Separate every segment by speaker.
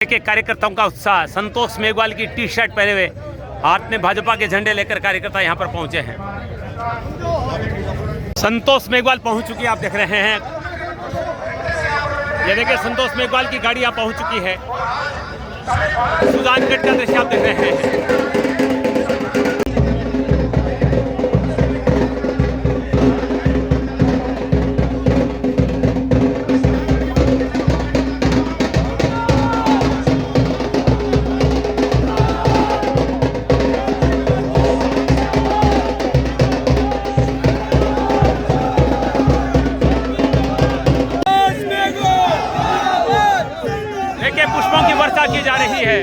Speaker 1: के कार्यकर्ताओं का उत्साह। संतोष मेघवाल की टी शर्ट पहने हुए हाथ में भाजपा के झंडे लेकर कार्यकर्ता यहां पर पहुंचे हैं। संतोष मेघवाल पहुंच चुकी है, आप देख रहे हैं। ये देखिए संतोष मेघवाल की गाड़ी यहां पहुंच चुकी है। सुजानगढ़ का दृश्य आप देख रहे हैं। पुष्पों की वर्षा की जा रही है।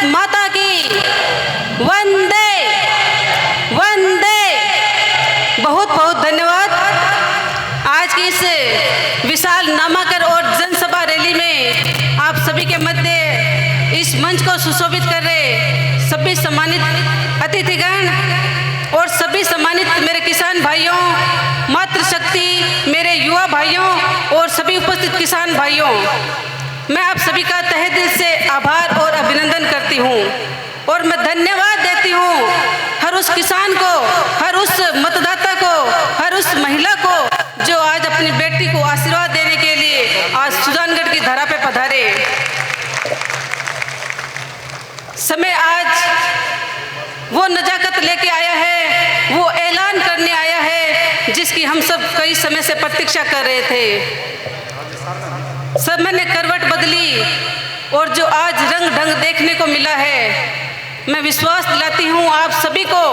Speaker 2: माता की वंदे वंदे। बहुत बहुत धन्यवाद। आज की इस विशाल नामाकर और जनसभा रैली में आप सभी के मध्य इस मंच को सुशोभित कर रहे सभी सम्मानित अतिथिगण और सभी सम्मानित मेरे किसान भाइयों, मातृशक्ति, मेरे युवा भाइयों और सभी उपस्थित किसान भाइयों, मैं आप सभी का तहे दिल से आभार और अभिनंदन करती हूँ और मैं धन्यवाद देती हूँ हर उस किसान को, हर उस मतदाता को, हर उस महिला को जो आज अपनी बेटी को आशीर्वाद देने के लिए आज सुजानगढ़ की धरा पे पधारे। समय आज वो नजाकत लेके आया है, वो ऐलान करने आया है जिसकी हम सब कई समय से प्रतीक्षा कर रहे थे। समय ने करवट बदली और जो आज रंग ढंग देखने को मिला है, मैं विश्वास दिलाती हूँ आप सभी को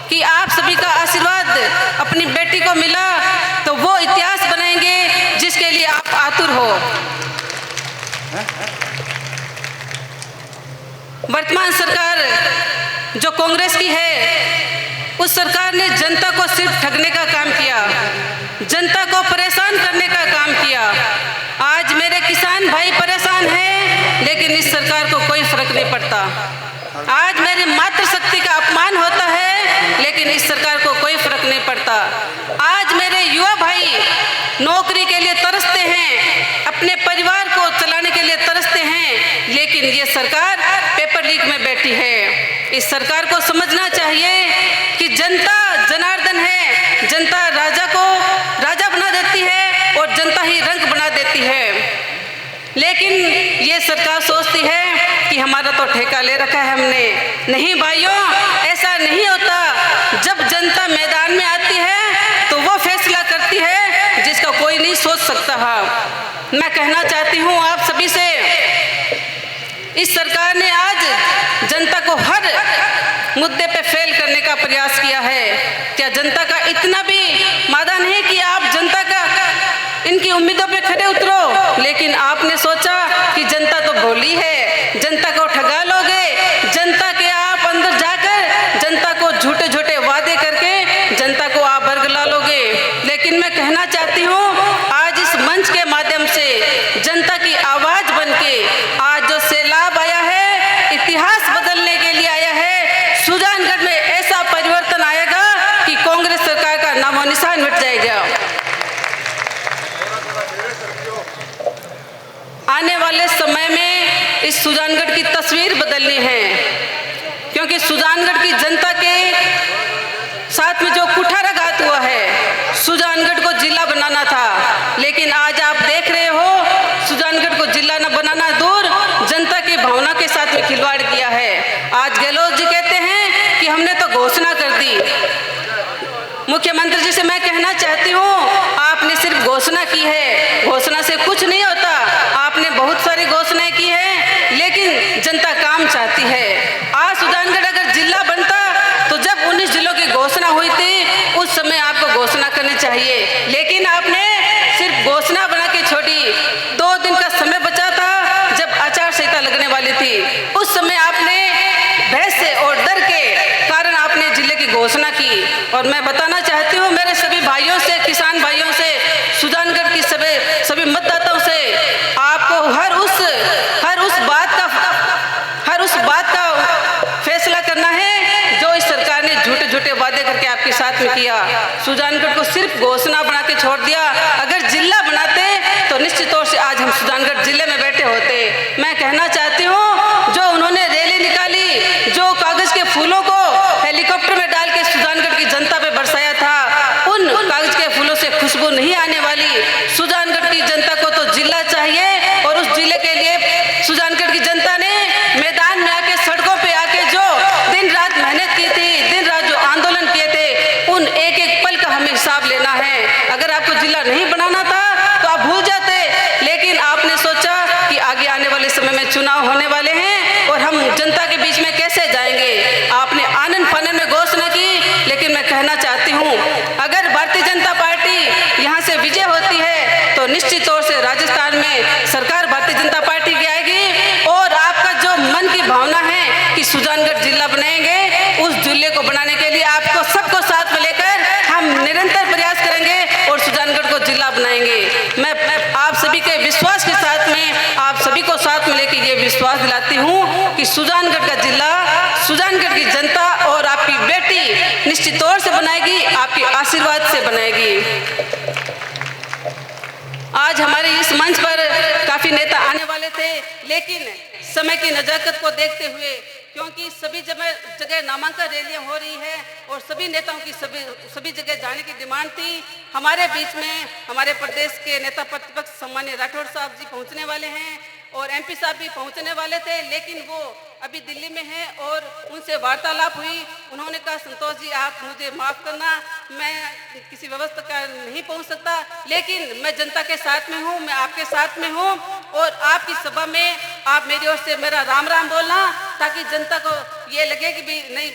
Speaker 2: कि आप सभी का आशीर्वाद अपनी बेटी को मिला तो वो इतिहास बनाएंगे जिसके लिए आप आतुर हो। वर्तमान सरकार जो कांग्रेस की है, उस सरकार ने जनता को सिर्फ ठगने का काम किया, जनता को परेशान करने का काम किया। आज मेरे किसान भाई परेशान हैं, लेकिन इस सरकार को कोई फर्क नहीं पड़ता। आज मेरी मातृशक्ति का अपमान होता है, लेकिन इस सरकार को कोई फर्क नहीं पड़ता। आज मेरे युवा भाई नौकरी के लिए तरसते हैं, अपने परिवार को चलाने के लिए तरसते हैं, लेकिन ये सरकार पेपर लीक में बैठी है। इस सरकार को समझना चाहिए कि जनता जनार्दन है, जनता राजा को राजा बना देती है और जनता ही रंग बना देती है। लेकिन ये सरकार सोचती है कि हमारा तो ठेका ले रखा है हमने। नहीं भाइयों, ऐसा नहीं होता। जब जनता मैदान में आती है तो वो फैसला करती है जिसका कोई नहीं सोच सकता है। मैं कहना चाहती हूँ आप सभी से, इस सरकार ने आज जनता को हर मुद्दे पे फेल करने का प्रयास किया है। क्या जनता का इतना भी मादान है कि आप जनता का इनकी उम्मीदों पे खड़े उतरो? लेकिन आपने सोचा कि जनता तो भोली है, जनता को ठगा लोगे, जनता के आप अंदर जाकर जनता को झूठे झूठे वादे करके जनता को आप बरगला लोगे। लेकिन मैं कहना चाहती हूँ आज इस मंच के माध्यम से जनता की आवाज बनके आज जो सैलाब आया है, इतिहास बदलने के लिए आया है। सुजानगढ़ में ऐसा परिवर्तन आएगा कि कांग्रेस सरकार का नामो निशान मिट जाएगा। आने वाले समय में इस सुजानगढ़ की तस्वीर बदलनी है, क्योंकि सुजानगढ़ की जनता के साथ में जो कुठाराघात हुआ है, सुजानगढ़ को जिला बनाना था, लेकिन आज आप देख रहे हो सुजानगढ़ को जिला न बनाना दूर, जनता की भावना के साथ में खिलवाड़ किया है। आज गहलोत जी कहते हैं कि हमने तो घोषणा कर दी। मुख्यमंत्री जी से मैं कहना चाहती हूँ, आपने सिर्फ घोषणा की है, घोषणा से कुछ नहीं होता। आपने बहुत सारी घोषणाएं की है, लेकिन जनता काम चाहती है। आज सुजानगढ़ अगर जिला बनता तो जब 19 जिलों की घोषणा हुई थी उस समय आपको घोषणा करनी चाहिए, लेकिन आपने सिर्फ घोषणा बना के छोड़ी। 2 दिन का समय बचा था जब आचार संहिता लगने वाली थी, उस समय आपने भय से और डर के कारण आपने जिले की घोषणा की। और मैं बताना चाहती हूँ मेरे सभी भाइयों से, किसान भाइयों से, सुजानगढ़ की सभी मतदाताओं से, आपको हर उस बात का फैसला करना है जो इस सरकार ने झूठे झूठे वादे करके आपके साथ में किया। सुजानगढ़ को सिर्फ घोषणा बना के छोड़ दिया। अगर जिला बनाते तो निश्चित तौर से आज हम सुजानगढ़ जिले में बैठे होते। मैं कहना चाहती हूँ जो उन्होंने रैली निकाली, जो कागज के फूलों को हेलीकॉप्टर में डाल के सुजानगढ़ की जनता पे बरसाया था, उन कागज के फूलों से खुशबू नहीं आने वाली। सुजानगढ़ की जनता को तो जिला चाहिए, और उस जिले के लिए सुजानगढ़ की जनता ने मैदान में आके, सड़कों पे आके जो दिन रात मेहनत की थी, दिन रात जो आंदोलन किए थे, उन एक एक पल का हमें हिसाब लेना है। अगर आपको जिला नहीं बनाना था तो आप भूल जाते, लेकिन आपने सोचा कि आगे आने वाले समय में चुनाव होने वाले हैं और हम जनता के बीच में कैसे जाएंगे। आपने आनन फानन में घोषणा की, लेकिन मैं कहना चाहती हूँ अगर भारतीय जनता पार्टी यहाँ से विजय होती है तो निश्चित तौर से राजस्थान में सरकार भारतीय जनता पार्टी की आएगी। और आपका जो मन की भावना है कि सुजानगढ़ जिला बनाएंगे, उस जिले को बनाने के लिए आपको सबको साथ में लेकर हम निरंतर प्रयास करेंगे और सुजानगढ़ को जिला बनाएंगे। मैं आप सभी के विश्वास के साथ में आप सभी को साथ में लेकर ये विश्वास दिलाती हूँ कि सुजानगढ़ का जिला सुजानगढ़ की जनता और आपकी बेटी निश्चित तौर से बनाएगी, आपके आशीर्वाद से बनाएगी। आज हमारे इस मंच पर काफी नेता आने वाले थे, लेकिन समय की नजाकत को देखते हुए, क्योंकि सभी जगह नामांकन रैलियां हो रही है और सभी नेताओं की सभी जगह जाने की डिमांड थी। हमारे बीच में हमारे प्रदेश के नेता प्रतिपक्ष सम्मानीय राठौड़ साहब जी पहुंचने वाले हैं और एमपी साहब भी पहुंचने वाले थे, लेकिन वो अभी दिल्ली में हैं और उनसे वार्तालाप हुई। उन्होंने कहा संतोष जी आप मुझे माफ़ करना, मैं किसी व्यवस्था का नहीं पहुंच सकता, लेकिन मैं जनता के साथ में हूं, मैं आपके साथ में हूं और आपकी सभा में आप मेरी ओर से मेरा राम राम बोलना, ताकि जनता को ये लगे कि भी नहीं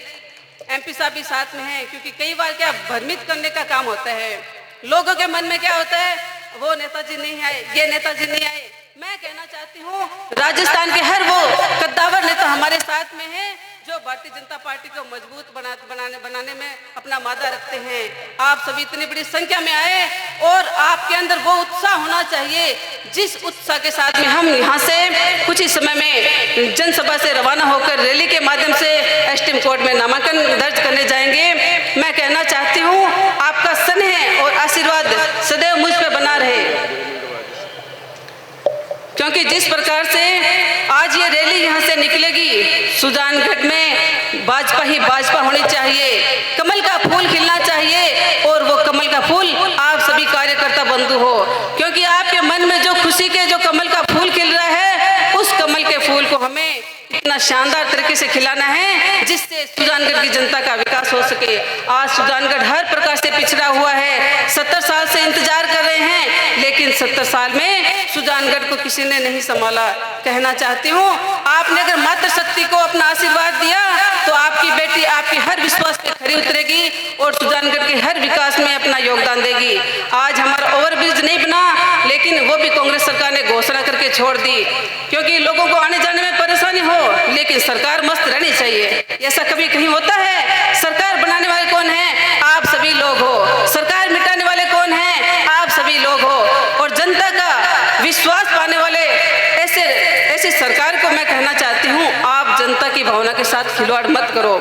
Speaker 2: एमपी साहब भी साथ में हैं। क्योंकि कई बार क्या भ्रमित करने का काम होता है, लोगों के मन में क्या होता है, वो नेताजी नहीं आए, ये नेताजी नहीं आए। मैं कहना चाहती हूँ राजस्थान के हर वो कद्दावर नेता हमारे साथ में हैं जो भारतीय जनता पार्टी को मजबूत बनाने में अपना मादा रखते हैं। आप सभी इतनी बड़ी संख्या में आए और आपके अंदर वो उत्साह होना चाहिए जिस उत्साह के साथ में हम यहाँ से कुछ ही समय में जनसभा से रवाना होकर रैली के माध्यम से एसटीएम कोर्ट में नामांकन दर्ज करने जाएंगे। मैं कहना चाहती हूँ आपका स्नेह और आशीर्वाद सदैव मुझ पर बना रहे, क्योंकि जिस प्रकार से आज ये रैली यहाँ से निकलेगी, सुजानगढ़ में भाजपा ही भाजपा होनी चाहिए, कमल का फूल खिलना चाहिए और वो कमल का फूल आप सभी कार्यकर्ता बंधु हो। क्योंकि आपके मन में जो खुशी के जो कमल का फूल खिल रहा है, उस कमल के फूल को हमें इतना शानदार तरीके से खिलाना है जिससे सुजानगढ़ की जनता का विकास हो सके। आज सुजानगढ़ हर प्रकार से पिछड़ा हुआ है, 70 साल से इंतजार कर रहे हैं, लेकिन 70 साल में सुजानगढ़ को किसी ने नहीं संभाला। कहना चाहती हूँ आपने अगर मातृशक्ति को अपना आशीर्वाद दिया तो आपकी बेटी आपकी हर विश्वास पे खरी उतरेगी और सुजानगढ़ के हर विकास में अपना योगदान देगी। आज हमारा ओवरब्रिज नहीं बना, लेकिन वो भी कांग्रेस सरकार ने घोषणा करके छोड़ दी, क्योंकि लोगों को आने जाने में परेशानी हो, लेकिन सरकार मस्त रहनी चाहिए। ऐसा कभी कहीं होता है? सरकार बनाने वाले कौन है? आप सभी लोग हो। सरकार मिटाने वाले कौन है? आप सभी लोग हो। और जनता का विश्वास पाने वाले ऐसी सरकार को मैं कहना चाहती हूँ आप जनता की भावना के साथ खिलवाड़ मत करो।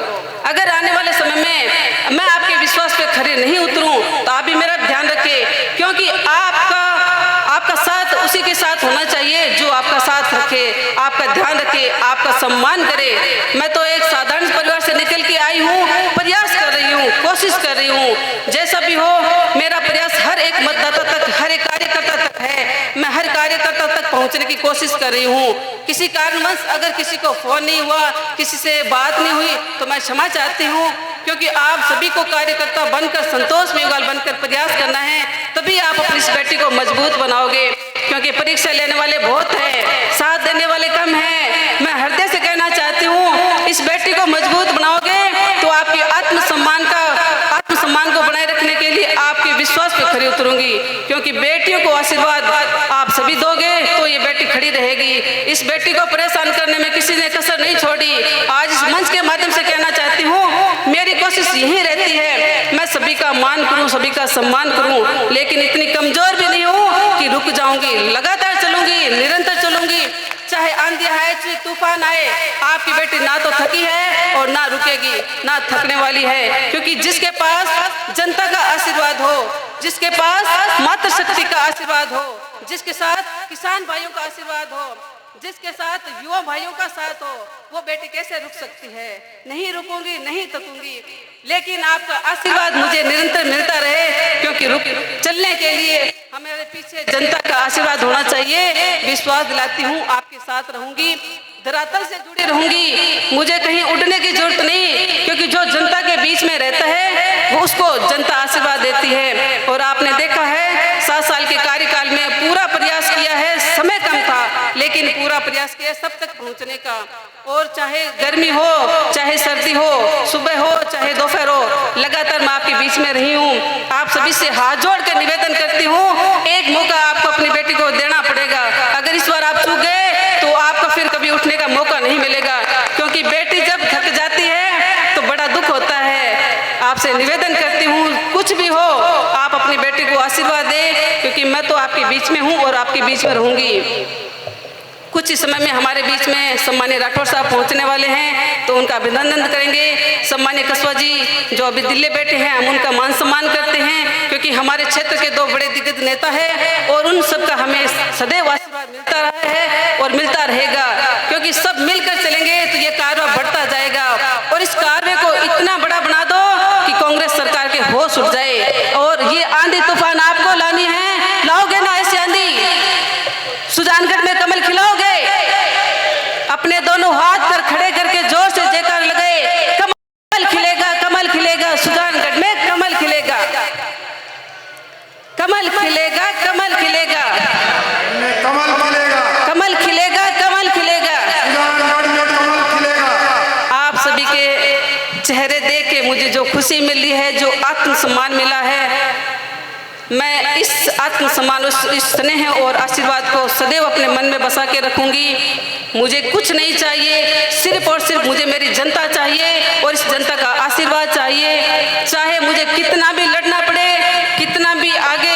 Speaker 2: अगर आने वाले समय में मैं आपके विश्वास पे खरे नहीं उतरूं तो आप भी मेरा ध्यान रखें, क्योंकि आपका साथ उसी के साथ होना चाहिए जो आपका साथ रखे, आपका ध्यान रखे, आपका सम्मान करे। मैं तो एक साधारण परिवार से निकल के आई हूँ, प्रयास कर रही हूँ, कोशिश कर रही हूँ। जैसा भी हो मेरा प्रयास हर एक मतदाता तक, हर एक कार्यकर्ता तक है। मैं हर कार्यकर्ता तक पहुँचने की कोशिश कर रही हूँ। किसी कारणवश अगर किसी को फोन नहीं हुआ, किसी से बात नहीं हुई तो मैं क्षमा चाहती हूँ, क्योंकि आप सभी को कार्यकर्ता बनकर, संतोष मेघवाल बनकर प्रयास करना है, तभी आप अपनी इस बेटी को मजबूत बनाओगे। क्योंकि परीक्षा लेने वाले बहुत हैं, 7 को मजबूत बनाओगे तो आपके आत्मसम्मान को बनाए रखने के लिए आपके विश्वास पे खरी उतरूंगी, क्योंकि बेटियों को आशीर्वाद आप सभी दोगे तो ये बेटी खड़ी रहेगी। इस बेटी को परेशान करने में किसी ने कसर नहीं छोड़ी। आज इस मंच के माध्यम से कहना चाहती हूँ, मेरी कोशिश यही रहती है मैं सभी का मान करूँ, सभी का सम्मान करूँ, लेकिन इतनी कमजोर भी नहीं हूँ कि रुक जाऊंगी। लगातार चलूंगी, निरंतर चलूंगी, चाहे आंधी आए चाहे तूफान आए। आपकी बेटी ना तो थकी है और ना रुकेगी, ना थकने वाली है, क्योंकि जिसके पास जनता का आशीर्वाद हो, जिसके पास मातृशक्ति का आशीर्वाद हो, जिसके साथ किसान भाइयों का आशीर्वाद हो, जिसके साथ युवा भाइयों का साथ हो, वो बेटी कैसे रुक सकती है। नहीं रुकूंगी, नहीं थकूंगी, लेकिन आपका आशीर्वाद मुझे निरंतर मिलता रहे, क्योंकि चलने के लिए हमारे पीछे जनता का आशीर्वाद होना चाहिए। विश्वास दिलाती हूँ आपके साथ रहूंगी, धरातल से जुड़ी रहूंगी। मुझे कहीं उड़ने की जरूरत नहीं, क्योंकि जो जनता के बीच में रहता है वो उसको जनता आशीर्वाद देती है। और आपने देखा है 7 साल के कार्यकाल में पूरा प्रयास किया है, समय कम था लेकिन पूरा प्रयास किया सब तक पहुंचने का। और चाहे गर्मी हो, चाहे सर्दी हो, सुबह हो चाहे दोपहर हो, लगातार मैं आपके बीच में रही हूँ। आप सभी से हाथ जोड़ कर निवेदन करती हूँ, एक मौका आपको अपनी बेटी को देना पड़ेगा। अगर इस बार आप चूक गए तो आपको फिर कभी उठने का मौका नहीं मिलेगा, क्योंकि बेटी जब थक जाती है तो बड़ा दुख होता है। आपसे निवेदन करती हूँ, कुछ भी हो आप अपनी बेटी को आशीर्वाद दें, क्योंकि मैं तो आपके बीच में हूँ और आपके बीच में रहूंगी। कुछ ही समय में हमारे बीच में सम्मानीय राठौर साहब पहुंचने वाले हैं, तो उनका अभिनंदन करेंगे। सम्मानीय कसवा जी जो अभी दिल्ली बैठे हैं, हम उनका मान सम्मान करते हैं, क्योंकि हमारे क्षेत्र के 2 बड़े दिग्गज नेता हैं और उन सबका हमें सदैव आशीर्वाद मिलता रहा है और मिलता रहेगा, क्योंकि सब मिलकर चलेंगे तो ये कारवा बढ़ता जाएगा। और इस कारवे को इतना बड़ा बना दो कि कांग्रेस सरकार के होश उड़ जाए। और ये आंधी तूफान आपको लानी है, लाओगे ना ऐसी आंधी? सुजानगढ़ में कमल खिलाओगे? अपने दोनों हाथ पर खड़े करके जोर से जयकार लगाए, कमल खिलेगा, कमल खिलेगा, सुजानगढ़ में कमल खिलेगा, कमल खिलेगा, कमल खिलेगा,
Speaker 3: कमल खिलेगा,
Speaker 2: कमल खिलेगा, कमल खिलेगा,
Speaker 3: सुजानगढ़ में कमल खिलेगा।
Speaker 2: आप सभी के चेहरे देख के मुझे जो खुशी मिली है, जो आत्मसम्मान मिला है, मैं इस आत्मसम्मान, इस स्नेह और आशीर्वाद को सदैव अपने मन में बसा के रखूंगी। मुझे कुछ नहीं चाहिए, सिर्फ और सिर्फ मुझे मेरी जनता चाहिए और इस जनता का आशीर्वाद चाहिए। चाहे मुझे कितना भी लड़ना पड़े, कितना भी आगे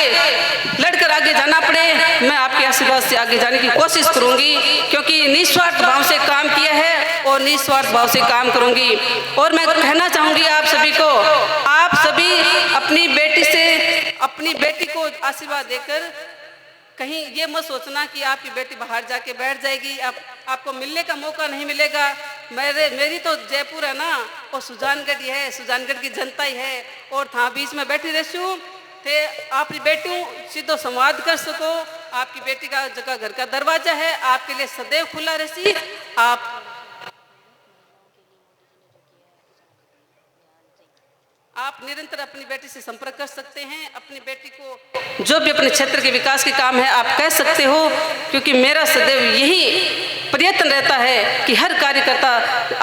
Speaker 2: लड़कर आगे जाना पड़े, मैं आपके आशीर्वाद से आगे जाने की कोशिश करूंगी, क्योंकि निस्वार्थ भाव से काम किया है और निस्वार्थ भाव से काम करूंगी। और मैं कहना चाहूंगी आप सभी को, आप सभी अपनी बेटी से, अपनी बेटी को आशीर्वाद देकर कहीं ये मत सोचना कि आपकी बेटी बाहर जाके बैठ जाएगी, आपको मिलने का मौका नहीं मिलेगा। मेरी तो जयपुर है ना, और सुजानगढ़ ही है, सुजानगढ़ की जनता ही है, और था बीच में बैठी रहती हूँ थे आपकी बेटी सीधो संवाद कर सको। आपकी बेटी का जगह घर का दरवाजा है, आपके लिए सदैव खुला रहती। आप निरंतर अपनी बेटी से संपर्क कर सकते हैं। अपनी बेटी को जो भी अपने क्षेत्र के विकास के काम है आप कह सकते हो, क्योंकि मेरा सदैव यही प्रयत्न रहता है कि हर कार्यकर्ता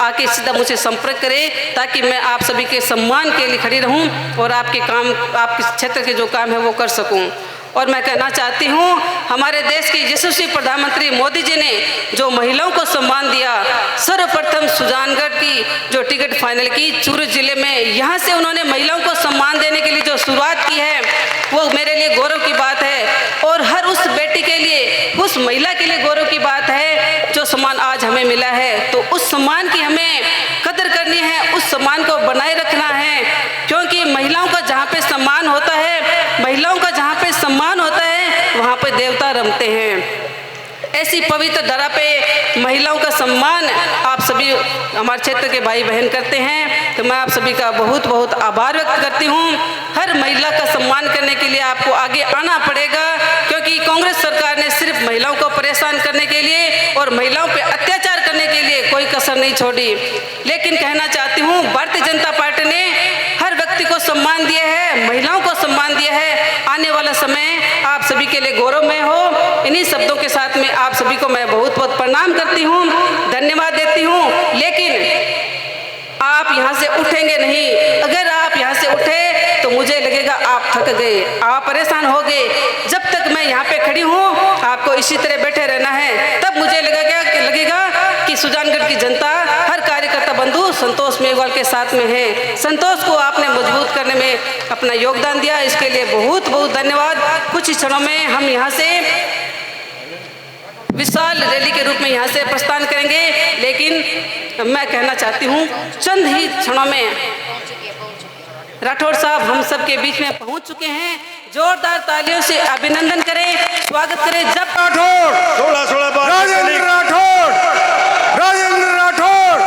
Speaker 2: आके सीधा मुझसे संपर्क करे, ताकि मैं आप सभी के सम्मान के लिए खड़ी रहूं और आपके काम, आपके क्षेत्र के जो काम है वो कर सकूं। और मैं कहना चाहती हूँ, हमारे देश के यशस्वी प्रधानमंत्री मोदी जी ने जो महिलाओं को सम्मान दिया, सर्वप्रथम सुजानगढ़ की जो टिकट फाइनल की चूरू जिले में, यहाँ से उन्होंने महिलाओं को सम्मान देने के लिए जो शुरुआत की है, वो मेरे लिए गौरव की बात है। और हर उस बेटी के लिए, उस महिला के लिए गौरव की बात है जो सम्मान आज हमें मिला है। तो उस सम्मान की हमें कदर करनी है, उस सम्मान को बनाए रखना है, क्योंकि महिलाओं का जहाँ पे सम्मान होता है, महिलाओं का जहाँ पे सम्मान होता है, वहाँ पे देवता रमते हैं। ऐसी पवित्र धरा पे महिलाओं का सम्मान आप सभी हमारे क्षेत्र के भाई बहन करते हैं, तो मैं आप सभी का बहुत बहुत आभार व्यक्त करती हूँ। हर महिला का सम्मान करने के लिए आपको आगे आना पड़ेगा, क्योंकि कांग्रेस सरकार ने सिर्फ महिलाओं को परेशान करने के लिए और महिलाओं पे अत्याचार करने के लिए कोई कसर नहीं छोड़ी। लेकिन कहना चाहती हूँ, भारतीय जनता पार्टी ने हर व्यक्ति को सम्मान दिया है, महिलाओं को सम्मान दिया है। आने वाला समय आप सभी के लिए गौरवमय हो। इन्हीं शब्दों के साथ में आप सभी को मैं बहुत बहुत प्रणाम करती हूँ, धन्यवाद देती हूँ। लेकिन आप यहाँ से उठेंगे नहीं। अगर आप यहाँ से उठे तो मुझे लगेगा आप थक गए, आप परेशान हो गए। जब तक मैं यहाँ पे खड़ी हूँ आपको इसी तरह बैठे रहना है। तब मुझे लगेगा कि सुजानगढ़ की जनता, हर कार्यकर्ता बंधु संतोष मेघवाल के साथ में है। संतोष को आपने मजबूत करने में अपना योगदान दिया, इसके लिए बहुत बहुत धन्यवाद। कुछ क्षणों में हम यहाँ से विशाल रैली के रूप में यहाँ से प्रस्थान करेंगे, लेकिन मैं कहना चाहती हूँ चंद ही क्षणों में राठौड़ साहब हम सब के बीच में पहुँच चुके हैं। जोरदार तालियों से अभिनंदन करें, स्वागत करें। जब
Speaker 3: राजेंद्र राठौड़, राजेंद्र राठौड़,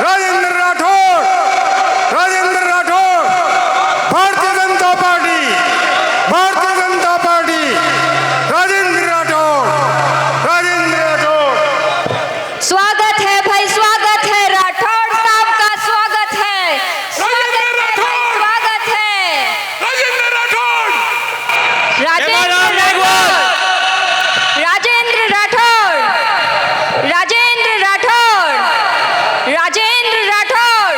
Speaker 3: राजेंद्र राठौड़, राजेंद्र राठौड़, भारतीय जनता पार्टी, भारतीय जनता पार्टी, राजेंद्र राठौड़, राजेंद्र राठौड़।
Speaker 4: स्वागत है भाई, स्वागत है राठौड़ साहब का, स्वागत है, स्वागत है, स्वागत है राजेंद्र राठौड़, राजेंद्र राठौड़, राजेंद्र राठौड़, राजेंद्र राठौड़,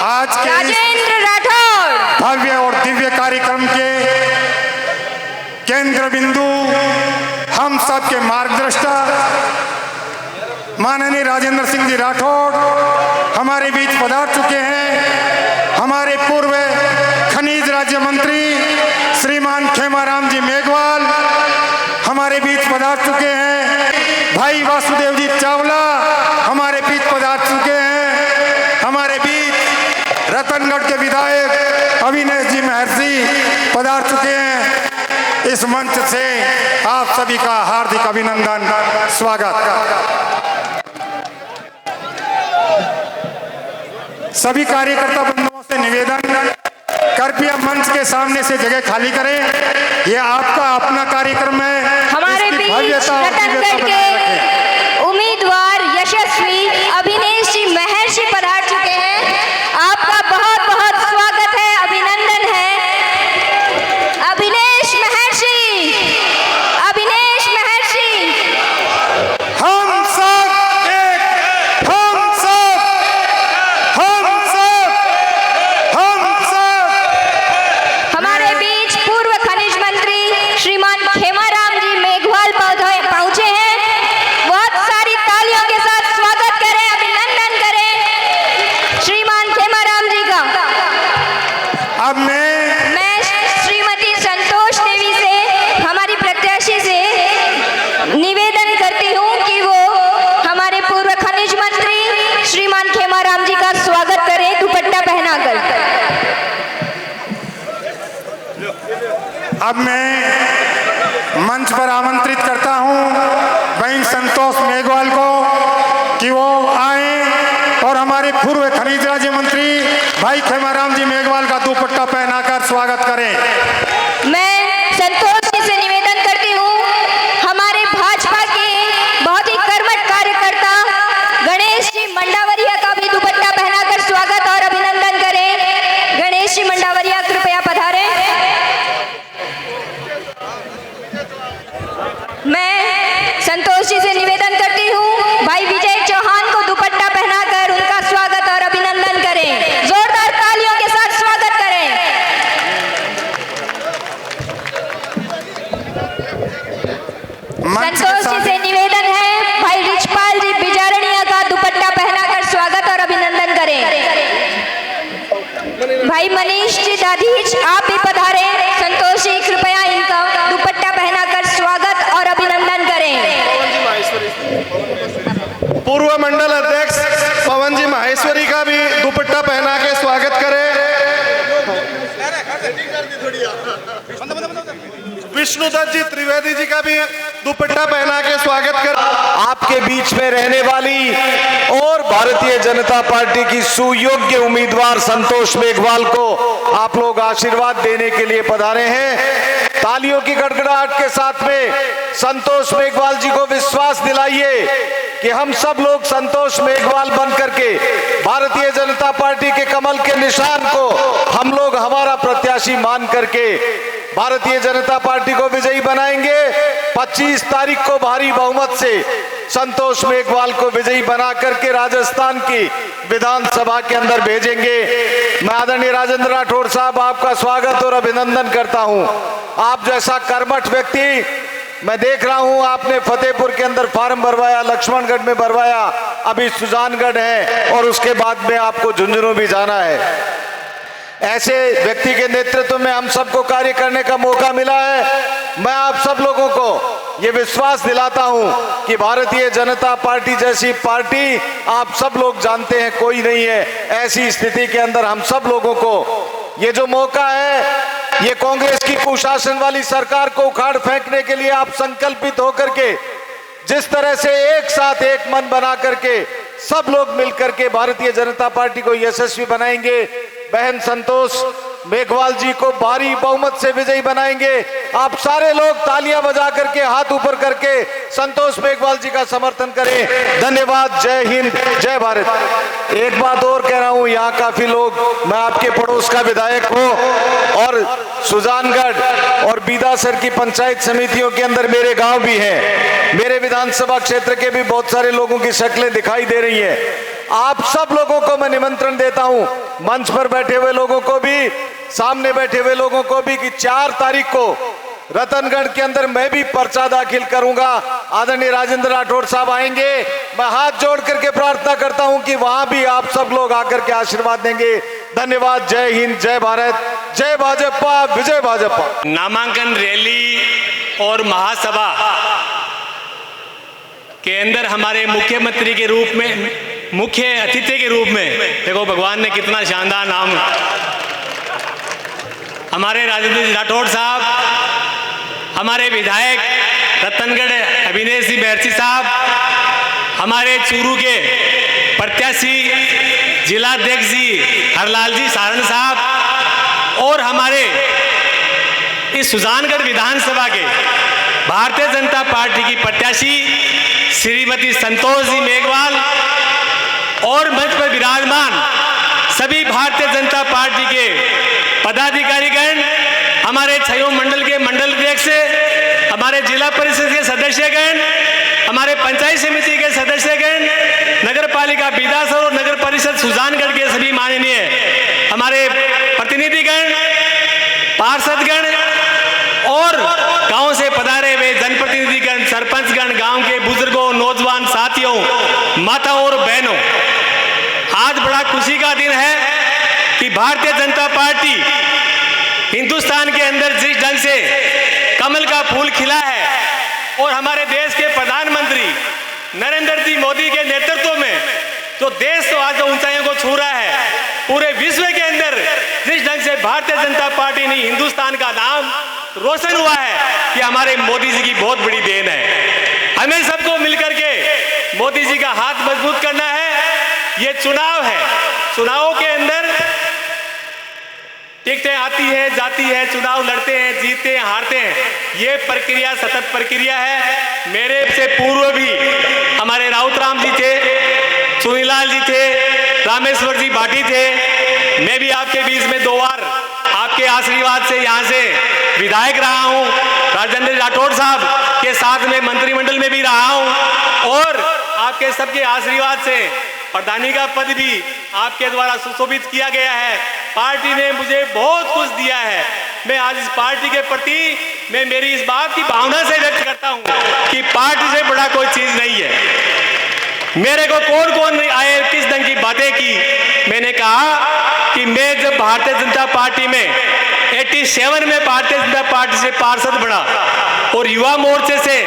Speaker 3: आज के
Speaker 4: राजेंद्र राठौड़।
Speaker 3: भव्य और दिव्य कार्यक्रम के केंद्र बिंदु हम सबके मार्गदर्शक माननीय राजेंद्र सिंह जी राठौड़ हमारे बीच पधार चुके हैं। हमारे पूर्व खनिज राज्य मंत्री श्रीमान खेमाराम जी मेघवाल हमारे बीच पधार चुके हैं। भाई वासुदेव जी चावला हमारे बीच पधार चुके हैं। हमारे बीच रतनगढ़ के विधायक अविनेश जी महर्षि पधार चुके हैं। इस मंच से आप सभी का हार्दिक अभिनंदन, स्वागत। सभी कार्यकर्ता बंधुओं से निवेदन, कृपया मंच के सामने से जगह खाली करें। यह आपका अपना कार्यक्रम है।
Speaker 4: हमारे
Speaker 3: इसकी
Speaker 4: बीच
Speaker 3: भव्यता और
Speaker 4: रतनगढ़
Speaker 3: दिव्यता
Speaker 4: के
Speaker 3: बनाए रखें।
Speaker 4: उम्मीदवार यशस्वी अभिनेश जी महर्षि पधार चुके हैं। आपका बहुत बहुत स्वागत है, अभिनंदन है। अभिनेश महर्षि, अभिनेश महर्षि।
Speaker 3: हम सब एक, हम सब, हम सब, हम सब।
Speaker 4: हमारे बीच पूर्व खनिज मंत्री श्रीमान खेमाराम जी मेघवाल पहुंचे हैं। बहुत सारी तालियों के साथ स्वागत करें, अभिनंदन करें श्रीमान खेमाराम जी का।
Speaker 3: अब
Speaker 4: मैं श्रीमती संतोष देवी से, हमारी प्रत्याशी से निवेदन करती हूं कि वो हमारे पूर्व खनिज मंत्री श्रीमान खेमाराम जी का स्वागत करें दुपट्टा पहनाकर।
Speaker 3: अब मैं मंच पर आमंत्रित करता हूं बहन संतोष मेघवाल को कि वो आए और हमारे पूर्व खनिज राज्य मंत्री भाई खेमाराम जी मेघवाल का दुपट्टा पहनाकर स्वागत करें।
Speaker 4: मैं संतोष जी से निवेदन करती हूँ हमारे भाजपा के बहुत ही कर्मठ कार्यकर्ता गणेश जी मंडावरिया का भी दुपट्टा पहनाकर स्वागत और अभिनंदन करें। गणेश जी मंडावरिया कृपया पधारें। मैं संतोष जी से निवेदन करती हूँ भाई विजय चौहान को दुपट्टा पहनाकर उनका स्वागत और अभिनंदन करें। जोरदार तालियों के साथ स्वागत करें। संतोष जी से निवेदन है भाई रिचपाल जी बिजारणिया का दुपट्टा पहनाकर स्वागत और अभिनंदन करें। भाई मनीष जी दाधीच आप भी पधारे। संतोष जी कृपया इनका दुपट्टा पहनाकर स्वागत और अभिनंदन करें।
Speaker 5: पूर्व मंडल अध्यक्ष पवन जी माहेश्वरी का भी दुपट्टा पहना के स्वागत करें। विष्णुदत्त जी त्रिवेदी जी का भी दुपट्टा पहना के स्वागत करें।
Speaker 6: आपके बीच में रहने वाली और भारतीय जनता पार्टी की सुयोग्य उम्मीदवार संतोष मेघवाल को आप लोग आशीर्वाद देने के लिए पधारे हैं। तालियों की गड़गड़ाहट के साथ में संतोष मेघवाल जी को विश्वास दिलाइए कि हम सब लोग संतोष मेघवाल बन करके भारतीय जनता पार्टी के कमल के निशान को हम लोग हमारा प्रत्याशी मान करके भारतीय जनता पार्टी को विजयी बनाएंगे। 25 तारीख को भारी बहुमत से संतोष मेघवाल को विजयी बना करके राजस्थान की विधानसभा के अंदर भेजेंगे। मैं आदरणीय राजेंद्र राठौड़ साहब आपका स्वागत और अभिनंदन करता हूं। आप जैसा कर्मठ व्यक्ति मैं देख रहा हूं, आपने फतेहपुर के अंदर फार्म भरवाया, लक्ष्मणगढ़ में भरवाया, अभी सुजानगढ़ है और उसके बाद में आपको झुंझुनू भी जाना है। ऐसे व्यक्ति के नेतृत्व में हम सबको कार्य करने का मौका मिला है। मैं आप सब लोगों को ये विश्वास दिलाता हूं कि भारतीय जनता पार्टी जैसी पार्टी आप सब लोग जानते हैं कोई नहीं है। ऐसी स्थिति के अंदर हम सब लोगों को ये जो मौका है, ये कांग्रेस की कुशासन वाली सरकार को उखाड़ फेंकने के लिए आप संकल्पित होकर के जिस तरह से एक साथ एक मन बना करके सब लोग मिलकर के भारतीय जनता पार्टी को यशस्वी बनाएंगे। बहन संतोष मेघवाल जी को भारी बहुमत से विजयी बनाएंगे। आप सारे लोग तालियां बजा करके हाथ ऊपर करके संतोष मेघवाल जी का समर्थन करें। धन्यवाद। जय हिंद, जय भारत। एक बात और कह रहा हूं, यहाँ काफी लोग, मैं आपके पड़ोस का विधायक हूं और सुजानगढ़ और बीदासर की पंचायत समितियों के अंदर मेरे गांव भी हैं। मेरे विधानसभा क्षेत्र के भी बहुत सारे लोगों की शक्लें दिखाई दे रही हैं। आप सब लोगों को मैं निमंत्रण देता हूं, मंच पर बैठे हुए लोगों को भी, सामने बैठे हुए लोगों को भी, कि 4 तारीख को रतनगढ़ के अंदर मैं भी पर्चा दाखिल करूंगा। आदरणीय राजेंद्र राठौड़ साहब आएंगे। मैं हाथ जोड़ करके प्रार्थना करता हूं कि वहां भी आप सब लोग आकर के आशीर्वाद देंगे। धन्यवाद। जय हिंद, जय भारत, जय भाजपा, विजय भाजपा।
Speaker 1: नामांकन रैली और महासभा के अंदर हमारे मुख्यमंत्री के रूप में, मुख्य अतिथि के रूप में, देखो भगवान ने कितना शानदार नाम, हमारे राजेंद्र राठौड़ साहब, हमारे विधायक रतनगढ़ अभिनय सिंह बैरसी साहब, हमारे चूरू के प्रत्याशी जिलाध्यक्ष जी हरलाल जी सारण साहब और हमारे इस सुजानगढ़ विधानसभा के भारतीय जनता पार्टी की प्रत्याशी श्रीमती संतोष जी मेघवाल और मंच पर विराजमान सभी भारतीय जनता पार्टी के पदाधिकारीगण, हमारे छयों मंडल के मंडल अध्यक्ष, हमारे जिला परिषद के सदस्यगण, हमारे पंचायत समिति के सदस्यगण, नगर पालिका बीदासर और नगर परिषद सुजानगढ़ के सभी माननीय हमारे प्रतिनिधिगण, पार्षदगण और गांव से पधारे हुए जनप्रतिनिधिगण, सरपंचगण, गांव के बुजुर्गों, नौजवान साथियों, माताओं और बहनों, आज बड़ा खुशी का दिन है कि भारतीय जनता पार्टी हिंदुस्तान के अंदर जिस ढंग से कमल का फूल खिला है और हमारे देश के प्रधानमंत्री नरेंद्र जी मोदी के नेतृत्व में जो देश तो आज ऊंचाइयों को छू रहा है, पूरे विश्व के अंदर जिस ढंग से भारतीय जनता पार्टी ने हिंदुस्तान का नाम रोशन हुआ है, कि हमारे मोदी जी की बहुत बड़ी देन है। हमें सबको मिलकर के मोदी जी का हाथ मजबूत करना है। ये चुनाव है, चुनावों के अंदर टिकटें आती है, जाती है, चुनाव लड़ते हैं, जीतते हैं, हारते हैं, ये प्रक्रिया सतत प्रक्रिया है। मेरे से पूर्व भी हमारे राउतराम जी थे, सुनीलाल जी थे, रामेश्वर जी भाटी थे। मैं भी आपके बीच में 2 बार आपके आशीर्वाद से यहाँ से विधायक रहा हूँ, राजेंद्र राठौड़ साहब के साथ में मंत्रिमंडल में भी रहा हूँ और आपके सबके आशीर्वाद से प्रधानी का पद भी आपके द्वारा सुशोभित किया गया है। पार्टी ने मुझे बहुत कुछ दिया है। मैं आज इस पार्टी के प्रति मैं मेरी इस बात की भावना से व्यक्त करता हूँ कि पार्टी से बड़ा कोई चीज नहीं है। मेरे को कौन कौन आए, किस ढंग की बातें की, मैंने कहा कि मैं जब भारतीय जनता पार्टी में 87 में भारतीय जनता पार्टी से पार्षद बना और युवा मोर्चे से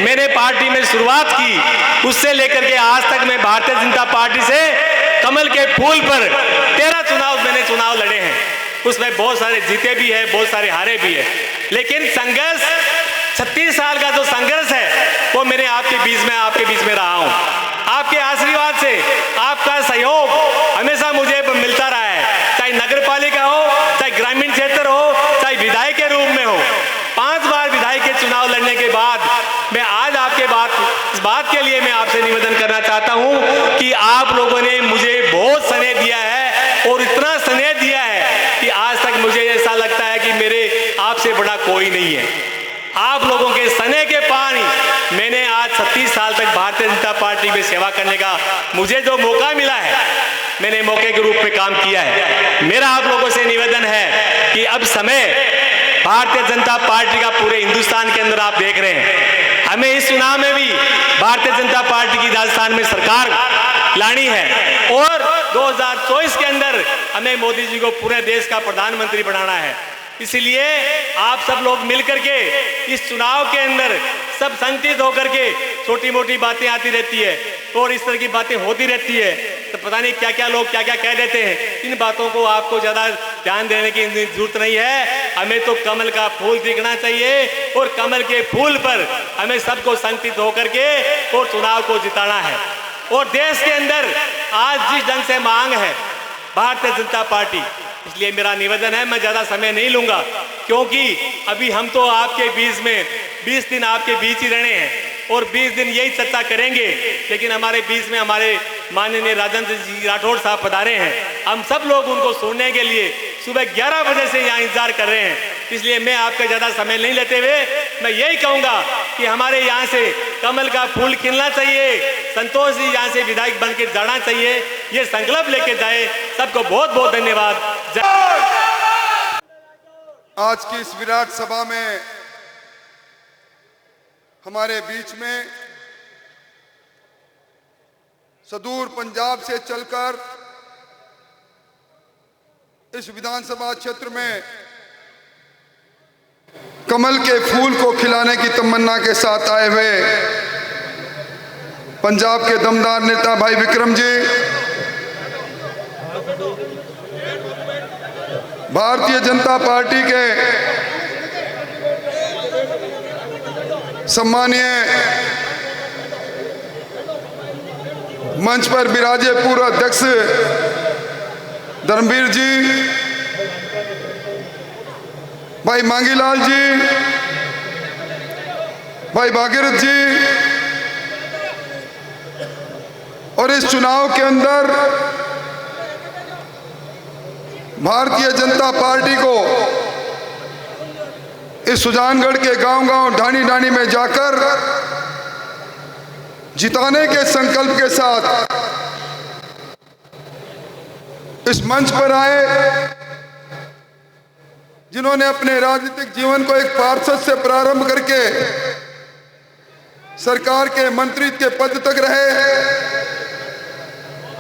Speaker 1: मैंने पार्टी में शुरुआत की, उससे लेकर के आज तक मैं भारतीय जनता पार्टी से कमल के फूल पर 13 चुनाव लड़े हैं। उसमें बहुत सारे जीते भी है, बहुत सारे हारे भी है, लेकिन संघर्ष 36 साल का जो संघर्ष है वो मैंने आपके बीच में रहा हूँ। आपके आशीर्वाद से, आपका सहयोग हमेशा मुझे मिलता रहा है, चाहे नगर पालिका हो, चाहे ग्रामीण क्षेत्र हो, चाहे विधायक के रूप में हो। 5 बार विधायक के चुनाव लड़ने के बाद मैं आज आपके इस बात के लिए मैं आपसे निवेदन करना चाहता हूं कि आप लोगों ने मुझे बहुत स्नेह दिया है और इतना स्नेह दिया है कि आज तक मुझे ऐसा लगता है कि मेरे आपसे बड़ा कोई नहीं है। आप लोगों के सने के पानी मैंने आज 36 साल तक भारतीय जनता पार्टी में सेवा करने का मुझे जो मौका मिला है, मैंने मौके के रूप में काम किया है। मेरा आप लोगों से निवेदन है कि अब समय भारतीय जनता पार्टी का पूरे हिंदुस्तान के अंदर आप देख रहे हैं, हमें इस चुनाव में भी भारतीय जनता पार्टी की राजस्थान में सरकार लानी है और 2024 के अंदर हमें मोदी जी को पूरे देश का प्रधानमंत्री बनाना है। इसलिए आप सब लोग मिलकर के इस चुनाव के अंदर सब संगठित होकर के, छोटी मोटी बातें आती रहती है और इस तरह की बातें होती रहती है, तो पता नहीं क्या क्या लोग क्या क्या कह देते हैं। इन बातों को आपको ज़्यादा ध्यान देने की जरूरत नहीं है। हमें तो कमल का फूल दिखना चाहिए और कमल के फूल पर हमें सबको संगठित होकर के और चुनाव को जिताना है। और देश के अंदर आज जिस ढंग से मांग है भारतीय जनता पार्टी, इसलिए मेरा निवेदन है, मैं ज़्यादा समय नहीं लूँगा क्योंकि अभी हम तो आपके बीच में 20 दिन आपके बीच ही रहने हैं और 20 दिन यही चर्चा करेंगे। लेकिन हमारे बीच में हमारे माननीय राजेंद्र जी राठौड़ साहब पधारे हैं, हम सब लोग उनको सुनने के लिए सुबह 11 बजे से यहाँ इंतजार कर रहे हैं। इसलिए मैं आपका ज़्यादा समय नहीं लेते हुए मैं यही कहूँगा कि हमारे यहाँ से कमल का फूल खिलना चाहिए, संतोष जी यहाँ से विधायक बन के जाना चाहिए, ये संकल्प लेके जाए। सबको बहुत बहुत धन्यवाद।
Speaker 7: आज की इस विराट सभा में हमारे बीच में सुदूर पंजाब से चलकर इस विधानसभा क्षेत्र में कमल के फूल को खिलाने की तमन्ना के साथ आए हुए पंजाब के दमदार नेता भाई विक्रम जी, भारतीय जनता पार्टी के सम्मानीय मंच पर विराजे पूर्व अध्यक्ष धर्मवीर जी, भाई मांगीलाल जी, भाई भागीरथ जी, और इस चुनाव के अंदर भारतीय जनता पार्टी को इस सुजानगढ़ के गांव-गांव, ढाणी-ढाणी में जाकर जिताने के संकल्प के साथ इस मंच पर आए, जिन्होंने अपने राजनीतिक जीवन को एक पार्षद से प्रारंभ करके सरकार के मंत्री के पद तक रहे,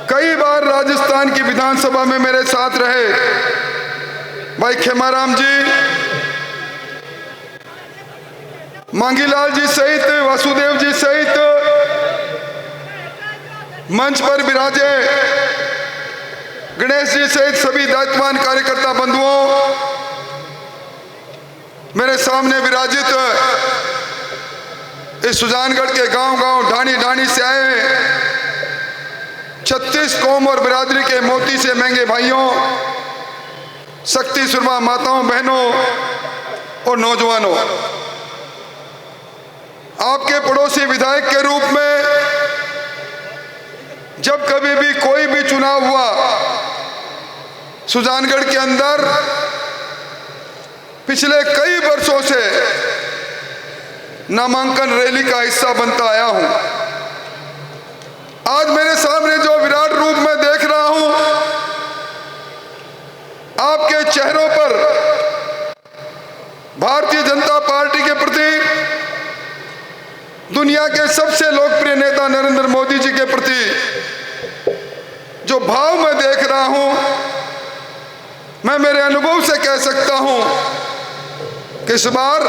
Speaker 7: कई बार राजस्थान की विधानसभा में मेरे साथ रहे भाई खेमाराम जी, मांगीलाल जी सहित, वासुदेव जी सहित मंच पर विराजे गणेश जी सहित सभी दायित्ववान कार्यकर्ता बंधुओं, मेरे सामने विराजित इस सुजानगढ़ के गांव-गांव, ढाणी-ढाणी से आए 36 कौम और बिरादरी के मोती से महंगे भाइयों, शक्ति सुरमा माताओं, बहनों और नौजवानों, आपके पड़ोसी विधायक के रूप में जब कभी भी कोई भी चुनाव हुआ सुजानगढ़ के अंदर, पिछले कई वर्षों से नामांकन रैली का हिस्सा बनता आया हूं। आज मेरे सामने जो विराट रूप में देख रहा हूं, आपके चेहरों पर भारतीय जनता पार्टी के प्रति, दुनिया के सबसे लोकप्रिय नेता नरेंद्र मोदी जी के प्रति जो भाव मैं देख रहा हूं, मैं मेरे अनुभव से कह सकता हूं कि इस बार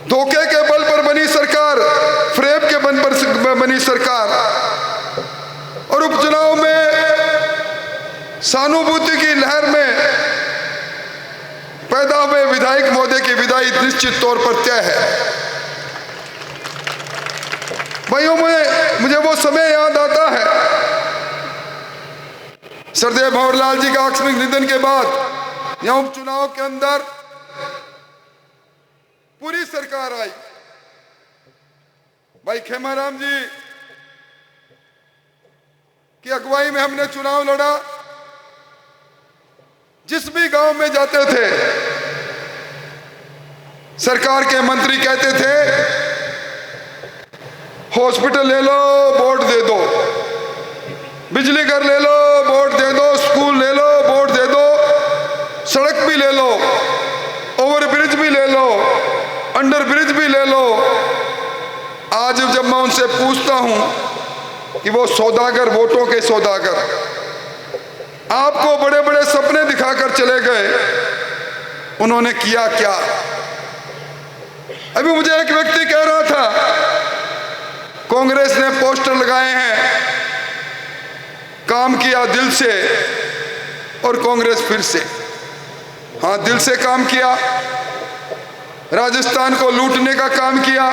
Speaker 7: धोखे के बल पर बनी सरकार, फ्रेब के बल पर बनी सरकार और उपचुनाव में सहानुभूति की लहर में पैदा हुए विधायक महोदय की विदाई निश्चित तौर पर तय है। भाइयों, मुझे वो समय याद आता है, सरदेव भंवरलाल जी का आकस्मिक निधन के बाद यहां उपचुनाव के अंदर पूरी सरकार आई। भाई खेमाराम जी की अगुवाई में हमने चुनाव लड़ा। जिस भी गांव में जाते थे सरकार के मंत्री कहते थे हॉस्पिटल ले लो बोर्ड दे दो, बिजली घर ले लो बोर्ड दे दो, स्कूल ले लो बोर्ड दे दो, सड़क भी ले लो, ओवर ब्रिज भी ले लो, अंडर ब्रिज भी ले लो। आज जब मैं उनसे पूछता हूं कि वो सौदागर, वोटों के सौदागर, आपको बड़े बड़े सपने दिखाकर चले गए, उन्होंने किया क्या? अभी मुझे एक व्यक्ति कह रहा था कांग्रेस ने पोस्टर लगाए हैं, काम किया दिल से, और कांग्रेस फिर से, हाँ दिल से काम किया, राजस्थान को लूटने का काम किया,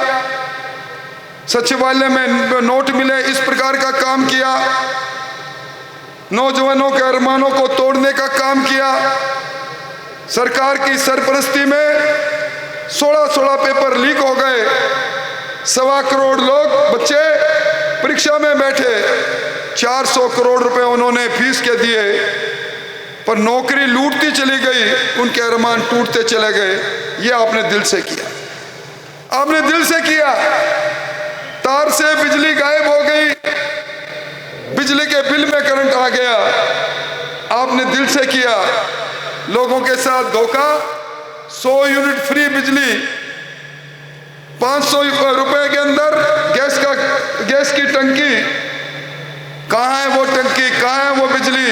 Speaker 7: सचिवालय में नोट मिले इस प्रकार का काम किया, नौजवानों के अरमानों को तोड़ने का काम किया। सरकार की सरपरस्ती में 16 पेपर लीक हो गए, 1.25 करोड़ लोग बच्चे परीक्षा में बैठे, 400 करोड़ रुपए उन्होंने फीस के दिए, पर नौकरी लूटती चली गई, उनके अरमान टूटते चले गए। ये आपने दिल से किया, आपने दिल से किया। तार से बिजली गायब हो गई, बिजली के बिल में करंट आ गया, आपने दिल से किया। लोगों के साथ धोखा, 100 यूनिट फ्री बिजली, 500 रुपए के अंदर गैस की टंकी। कहाँ है वो टंकी, कहाँ है वो बिजली,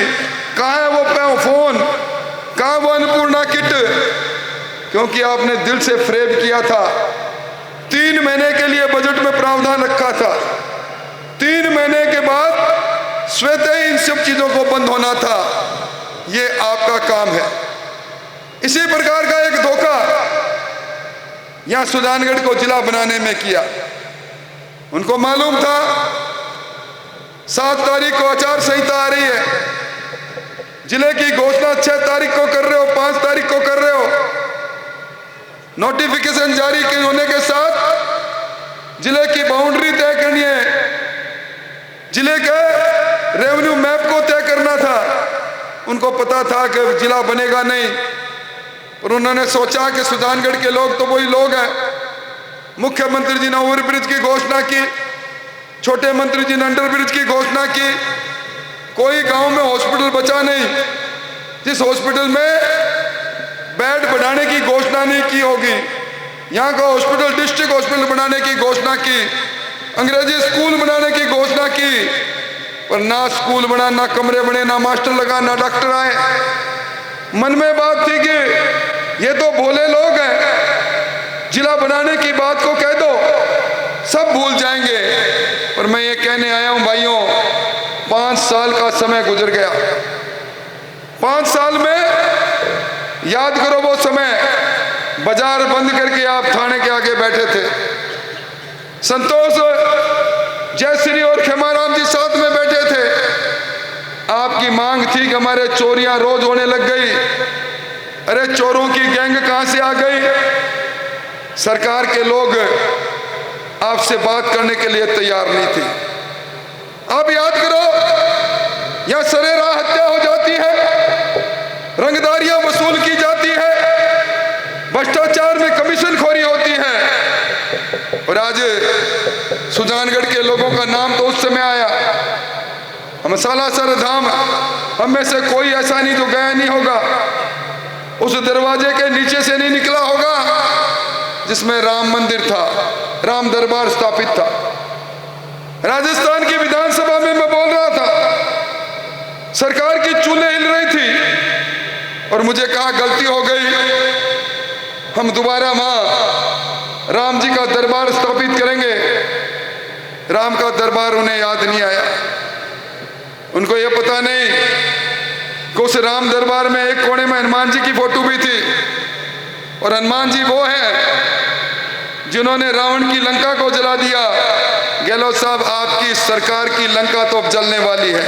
Speaker 7: कहाँ है वो फोन, कहाँ वो अन्नपूर्णा किट? क्योंकि आपने दिल से फ्रेम किया था। 3 महीने के लिए बजट में प्रावधान रखा था, 3 महीने के बाद स्वतः ही इन सब चीजों को बंद होना था। ये आपका काम है। इसी प्रकार का एक धोखा यहां सुजानगढ़ को जिला बनाने में किया। उनको मालूम था 7 तारीख को आचार संहिता आ रही है, जिले की घोषणा 6 तारीख को कर रहे हो, 5 तारीख को कर रहे हो। नोटिफिकेशन जारी होने के साथ जिले की बाउंड्री तय करनी है, जिले के रेवेन्यू मैप को तय करना था। उनको पता था कि जिला बनेगा नहीं, पर उन्होंने सोचा कि सुजानगढ़ के लोग तो वही लोग हैं। मुख्यमंत्री जी ने ओवर ब्रिज की घोषणा की, छोटे मंत्री जी ने अंडर ब्रिज की घोषणा की, कोई गांव में हॉस्पिटल बचा नहीं जिस हॉस्पिटल में बेड बढ़ाने की घोषणा नहीं की होगी। यहाँ का हॉस्पिटल डिस्ट्रिक्ट हॉस्पिटल बनाने की घोषणा की, अंग्रेजी स्कूल बनाने की घोषणा की, पर ना स्कूल बना, ना कमरे बने, ना मास्टर लगा, ना डॉक्टर आए। मन में बात थी कि ये तो भोले लोग हैं, जिला बनाने की बात को कह दो सब भूल जाएंगे। पर मैं ये कहने आया हूं भाइयों, 5 साल का समय गुजर गया। 5 साल में याद करो वो समय, बाजार बंद करके आप थाने के आगे बैठे थे, संतोष जयश्री और खेमाराम जी साथ में बैठे थे। आपकी मांग थी कि हमारे चोरियां रोज होने लग गई। अरे चोरों की गैंग कहां से आ गई? सरकार के लोग आपसे बात करने के लिए तैयार नहीं थी। आप याद करो, यहां सरेराह हत्या हो जाती है, रंगदारियां वसूल की जाती है, भ्रष्टाचार में कमीशनखोरी होती है। और आज सुजानगढ़ के लोगों का नाम तो उस समय आया, हम सालासर धाम, हम में से कोई ऐसा नहीं जो गया नहीं होगा, उस दरवाजे के नीचे से नहीं निकला होगा जिसमें राम मंदिर था, राम दरबार स्थापित था। राजस्थान की विधानसभा में मैं बोल रहा था, सरकार की चूल्हे हिल रही थी और मुझे कहा गलती हो गई, हम दोबारा वहां राम जी का दरबार स्थापित करेंगे। राम का दरबार उन्हें याद नहीं आया। उनको यह पता नहीं कि उस राम दरबार में एक कोने में हनुमान जी की फोटो भी थी, और हनुमान जी वो हैं जिन्होंने रावण की लंका को जला दिया। गहलोत साहब, आपकी सरकार की लंका तो अब जलने वाली है,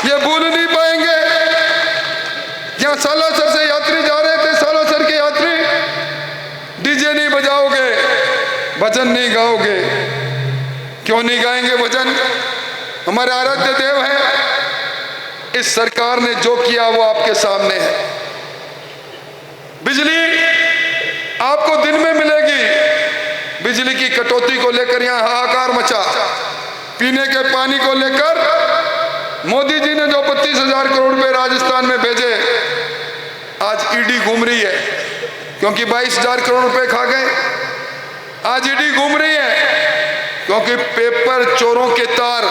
Speaker 7: ये भूल नहीं पाएंगे। यहाँ सालासर से यात्री जा रहे थे, सालासर के यात्री, डीजे नहीं बजाओगे, भजन नहीं गाओगे। क्यों नहीं गाएंगे भजन? हमारे आराध्य देव है। इस सरकार ने जो किया वो आपके सामने है। बिजली आपको दिन में मिलेगी। बिजली की कटौती को लेकर यहाँ हाहाकार मचा, पीने के पानी को लेकर मोदी जी ने जो 25,000 करोड़ रुपए राजस्थान में भेजे, आज ईडी घूम रही है क्योंकि 22,000 करोड़ रुपए खा गए। आज ईडी घूम रही है क्योंकि पेपर चोरों के तार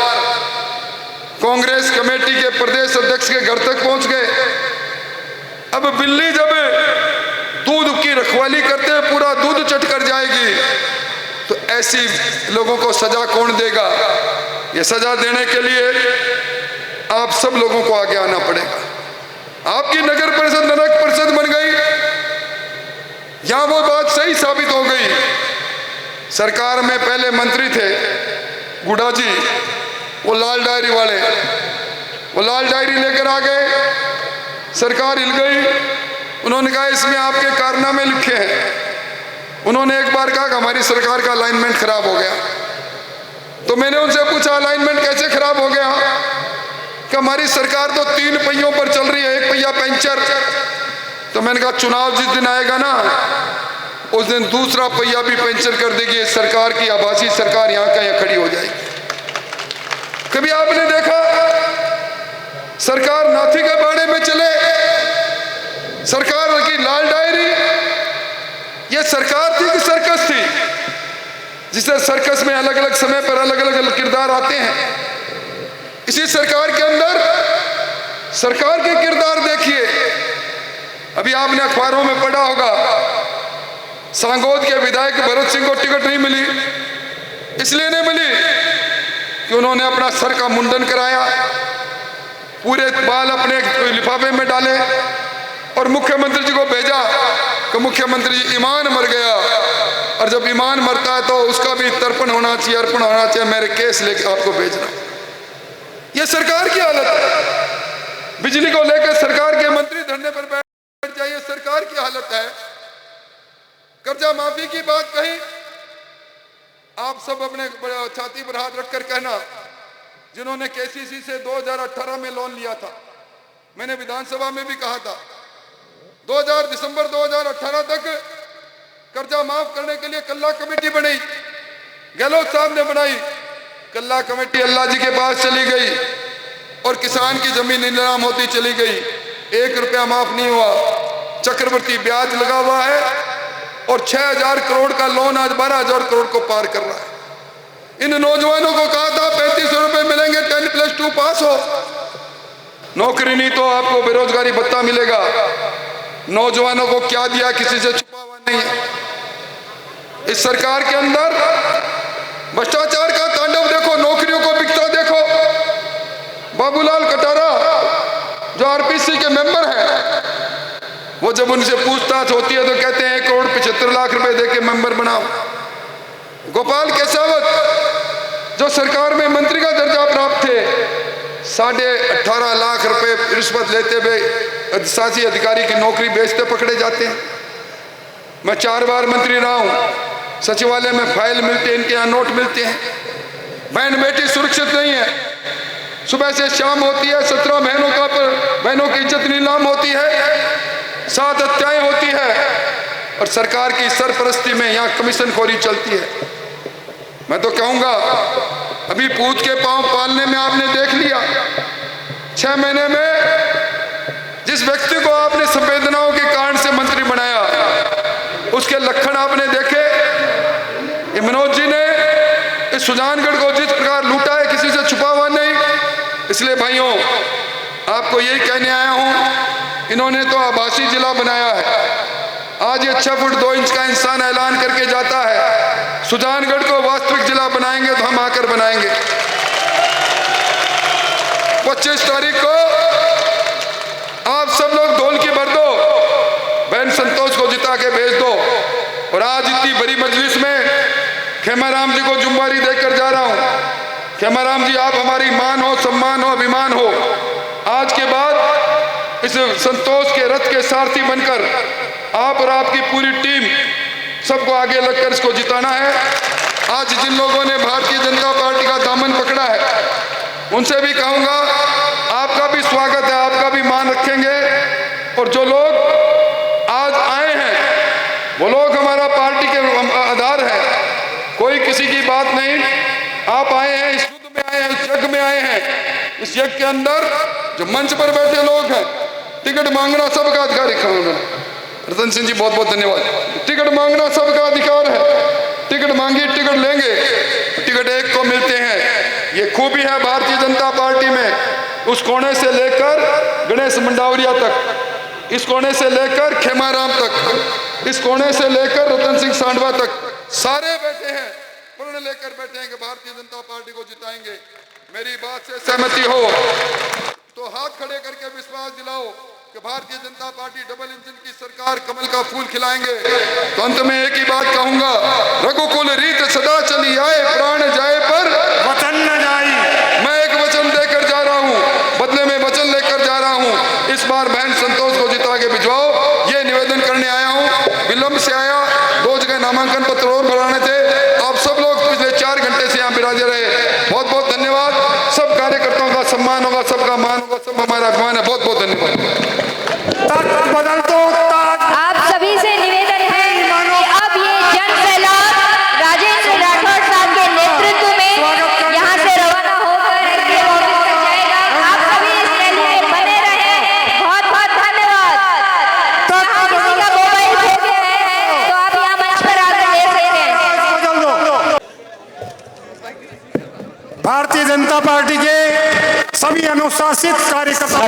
Speaker 7: कांग्रेस कमेटी के प्रदेश अध्यक्ष के घर तक पहुंच गए। अब बिल्ली जब दूध की रखवाली करते हुए पूरा दूध चट कर जाएगी तो ऐसी लोगों को सजा कौन देगा? ये सजा देने के लिए आप सब लोगों को आगे आना पड़ेगा। आपकी नगर परिषद नरक परिषद बन गई, यहां वो बात सही साबित हो गई। सरकार में पहले मंत्री थे गुडा जी, वो लाल डायरी वाले, वो लाल डायरी लेकर आ गए, सरकार हिल गई। उन्होंने कहा इसमें आपके कारनामे लिखे हैं। उन्होंने एक बार कहा कि हमारी सरकार का अलाइनमेंट खराब हो गया। तो मैंने उनसे पूछा अलाइनमेंट कैसे खराब हो गया? कि हमारी सरकार तो 3 पहियों पर चल रही है, 1 पहिया पंचर। तो मैंने कहा चुनाव जिस दिन आएगा ना उस दिन दूसरा पहिया भी पंचर कर देगी सरकार की आभासी सरकार, यहाँ का यहाँ खड़ी हो जाएगी। कभी आपने देखा सरकार नाथी के बाड़े में चले, सरकार की लाल डायरी, ये सरकार थी कि सर्कस थी? जिसे सर्कस में अलग अलग समय पर अलग अलग किरदार आते हैं, इसी सरकार के अंदर सरकार के किरदार देखिए। अभी आपने अखबारों में पढ़ा होगा सांगोद के विधायक भरत सिंह को टिकट नहीं मिली। इसलिए नहीं मिली कि उन्होंने अपना सर का मुंडन कराया, पूरे बाल अपने लिफाफे में डाले और मुख्यमंत्री जी को भेजा कि मुख्यमंत्री जी ईमान मर गया, और जब ईमान मरता है तो उसका भी तर्पण होना चाहिए, अर्पण होना चाहिए, मेरे केस लेके आपको भेजना। यह सरकार की हालत है। बिजली को लेकर सरकार के मंत्री धरने पर बैठ जाइए, सरकार की हालत है। कर्जा माफी की बात कही, आप सब अपने छाती पर हाथ रखकर कहना जिन्होंने केसीसी से 2018 में लोन लिया था, मैंने विधानसभा में भी कहा था 2000 दिसंबर 2018 तक कर्जा माफ करने के लिए कल्ला कमेटी बनी, गहलोत साहब ने बनाई। कल्ला कमेटी अल्लाह जी के पास चली गई और किसान की जमीन नीलाम होती चली गई, 1 रुपया माफ नहीं हुआ, चक्रवृद्धि ब्याज लगा हुआ है और 6,000 करोड़ का लोन आज 12,000 करोड़ को पार कर रहा है। इन नौजवानों को कहा था 3500 रुपए मिलेंगे, 10+2 पास हो, नौकरी नहीं तो आपको बेरोजगारी भत्ता मिलेगा। नौजवानों को क्या दिया, किसी से छुपा हुआ नहीं है। इस सरकार के अंदर भ्रष्टाचार का तांडव देखो, नौकरियों को बिकता देखो। बाबूलाल कटारा जो आरपीसी के मेंबर हैं, वो जब उनसे पूछताछ होती है तो कहते हैं 1,75,00,000 रुपए देके मेंबर बनाओ। गोपाल केसावत जो सरकार में मंत्री का दर्जा प्राप्त थे, 18.5 लाख रुपए रिश्वत लेते हुए शासी अधिकारी की नौकरी बेचते पकड़े जाते हैं। मैं 4 बार मंत्री रहा हूं, सचिवालय में फाइल मिलते हैं, इनके यहाँ नोट मिलते हैं। बहन बेटी सुरक्षित नहीं है, सुबह से शाम होती है, 17 बहनों की इज्जत नीलाम होती है, 7 हत्याएं होती है और सरकार की सरपरस्ती में यहाँ कमीशन खोरी चलती है। मैं तो कहूँगा अभी पूत के पांव पालने में आपने देख लिया, 6 महीने में जिस व्यक्ति को आपने संवेदनाओं के कारण से मंत्री बनाया उसके लक्षण आपने देखे। मनोज जी ने इस सुजानगढ़ को जिस प्रकार लूटा है, किसी से छुपा हुआ नहीं। इसलिए भाइयों आपको यही कहने आया हूं, इन्होंने तो आभासी जिला बनाया है। आज ये 6 फुट 2 इंच का इंसान ऐलान करके जाता है, सुजानगढ़ को वास्तविक जिला बनाएंगे तो हम आकर बनाएंगे। 25 तारीख को आप सब लोग ढोल की भर दो, बहन संतोष को जिता के भेज दो। और आज इतनी बड़ी मजलिस में खेमाराम जी को जुम्बारी देकर जा रहा हूं। खेमाराम जी आप हमारी मान हो, सम्मान हो, अभिमान हो। आज के बाद इस संतोष के रथ के सारथी बनकर आप और आपकी पूरी टीम सबको आगे लगकर इसको जिताना है। आज जिन लोगों ने भारतीय जनता पार्टी का दामन पकड़ा है उनसे भी कहूंगा आपका भी स्वागत है, आपका भी मान रखेंगे। और जो लोग आज आए हैं वो लोग आप आए हैं, इस युद्ध में आए हैं, इस यज्ञ में आए हैं। इस यज्ञ के अंदर जो मंच पर बैठे लोग हैं, टिकट मांगना सबका अधिकार है। उन्होंने रतन सिंह जी बहुत बहुत धन्यवाद। टिकट मांगना सबका अधिकार है। टिकट मांगी, टिकट लेंगे, टिकट एक को मिलते हैं। ये खूबी है भारतीय जनता पार्टी में। उस कोने से लेकर गणेश मंडावरिया तक, इस कोने से लेकर खेमाराम तक, इस कोने से लेकर रतन सिंह सांडवा तक, सारे बैठे हैं, प्रण लेकर बैठे हैं कि भारतीय जनता पार्टी को जिताएंगे। मेरी बात से सहमति हो तो हाथ खड़े करके विश्वास दिलाओ कि Bharatiya Janata party double engine की सरकार कमल का फूल खिलाएंगे। तो अंत में एक ही बात कहूंगा, रघुकुल रीत सदा चली आए, प्राण जाए पर
Speaker 3: वचन न जाई।
Speaker 7: मैं एक वचन देकर जा रहा हूं, बदले में वचन लेकर जा रहा हूं। इस बार बहन संतोष को जिता के भिजवाओ, ये निवेदन करने आया हूं। विलंब से आया, 2 जगह नामांकन पत्र और भराने थे। आप सब लोग पिछले 4 घंटे से यहाँ विराजे रहे। बहुत बहुत धन्यवाद। सब कार्यकर्ताओं का सम्मान होगा, सबका मान होगा, सब हमारा अभिमान है। बहुत बहुत धन्यवाद।
Speaker 3: तख्त बदल दो ताज।
Speaker 4: आप सभी से निवेदन है कि अब ये जन सैलाब राजेंद्र राठौड़ साहब के नेतृत्व में यहाँ से रवाना होकर के ऑफिस तक जाएगा। आप सभी इस रैली में बने रहें। बहुत बहुत धन्यवाद। यहाँ किसी का मोबाइल खो गया है तो आप यहाँ मंच पर आकर ले सकते हैं।
Speaker 3: बदल दो। भारतीय जनता पार्टी के सभी अनुशासित कार्यकर्ता